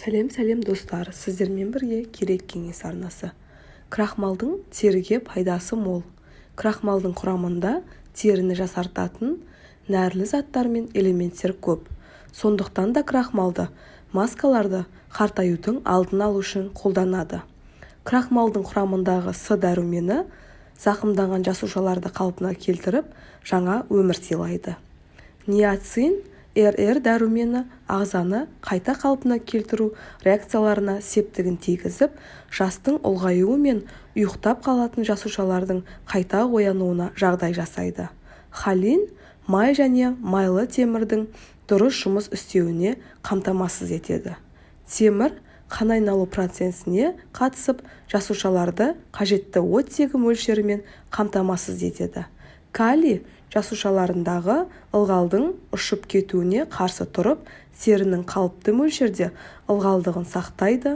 Сәлем достар, сіздермен бірге керек кеңес арнасы. Крахмалдың теріге пайдасы мол. Крахмалдың құрамында теріні жасартатын нәрлі заттар мен элементтер көп. Сондықтан да крахмалды маскаларды қартаюдың алдын алу үшін қолданады. Крахмалдың құрамындағы С дәрумені зақымданған жасушаларды қалпына келтіріп, жаңа өмір сыйлайды. Ниацин РР дәрумені ағзаны қайта қалпына келтіру реакцияларына септігін тигізіп, жастың ұлғаюы мен ұйықтап қалатын жасушалардың қайта оянуына жағдай жасайды. Холин май және майлы темірдің дұрыс жұмыс істеуіне қамтамасыз етеді. Темір қан айналу процесіне қатысып, жасушаларды қажетті оттегі мөлшерімен қамтамасыз етеді. Калий жасушаларындағы ылғалдың ұшып кетуіне қарсы тұрып, терінің қалыпты мөлшерде ылғалдығын сақтайды.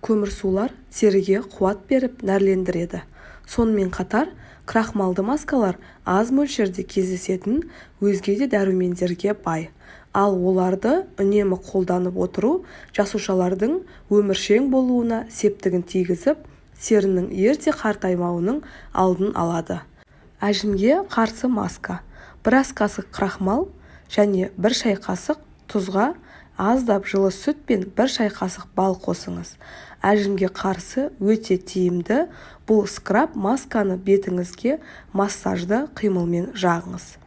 Көмірсулар теріге қуат беріп нәрлендіреді. Сонымен қатар, крахмалды маскалар аз мөлшерде кездесетін өзге де дәрумендерге бай. Ал оларды үнемі қолданып отыру жасушалардың өміршең болуына септігін тигізіп, терінің ерте қартаймауының алдын алады. Әжімге қарсы маска. 1 қасық крахмал және 1 шай қасық тұзға аздап жылы сүт пен 1 шай қасық бал қосыңыз. Әжімге қарсы өте тиімді бұл скраб масканы бетіңізге массажды қимылмен жағыңыз.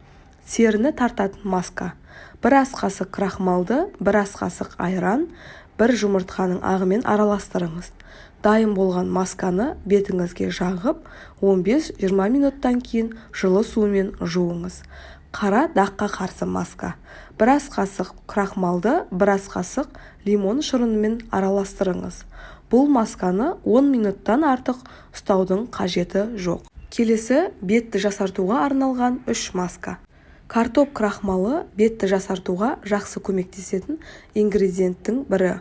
Теріні тартатын маска. 1 қасық крахмалды 1 қасық айран, 1 жұмыртқаның ағымен араластырыңыз. Дайын болған масканы бетіңізге жағып, 15-20 минуттан кейін жылы сумен жуыңыз. Қара даққа қарсы маска. 1 қасық крахмалды 1 қасық лимон шырынымен араластырыңыз. Бұл масканы 10 минуттан артық ұстаудың қажеті жоқ. Келесі бетті жасартуға арналған 3 маска. Картоп крахмалы бетті жасартуға жақсы көмектесетін ингредиенттің бірі.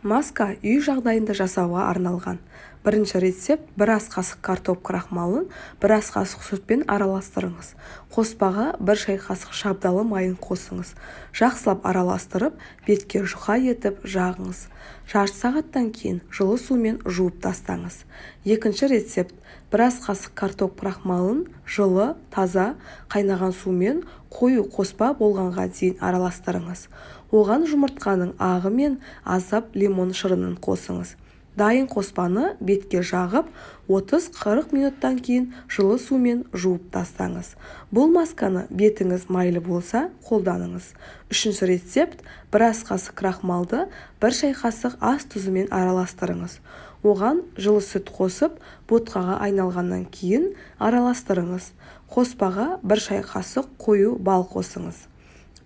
Маска үй жағдайында жасауға арналған. Бірінші рецепт: 1 қасық картоп крахмалын 1 қасық сүтпен араластырыңыз. Қоспаға 1 шай қасық шабдалы майын қосыңыз. Жақсылап араластырып, бетке жұқа етіп жағыңыз. Жарты сағаттан кейін жылы сумен жуып тастаңыз. Екінші рецепт: 1 қасық картоп крахмалын жылы, таза, қайнаған сумен қою қоспа болғанға дейін араластырыңыз. Оған жұмыртқаның ағы мен аздап лимон шырынын қосыңыз. Дайын қоспаны бетке жағып, 30-40 минуттан кейін жылы сумен жуып тастаңыз. Бұл масканы бетіңіз майлы болса қолданыңыз. Үшінші рецепт: 1 қасық крахмалды 1 шай қасық ас тұзымен араластырыңыз. Оған жылы сүт қосып, ботқаға айналғаннан кейін араластырыңыз. Қоспаға 1 шай қасық қою бал қосыңыз.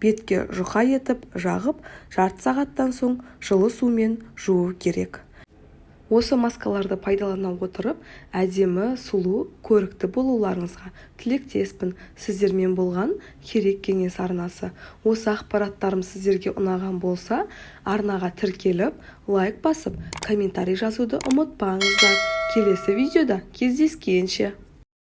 Бетке жұқа етіп жағып, жарты сағаттан соң жылы сумен жуу керек. Осы маскаларды пайдалана отырып, әдемі, сұлу, көрікті болуларыңызға тілектеспін. Сіздермен болған керек кеңес арнасы. Осы ақпараттарым сіздерге ұнаған болса, арнаға тіркеліп, лайк басып, комментарий жазуды ұмытпаңыздар. Келесі видеода кездескенше.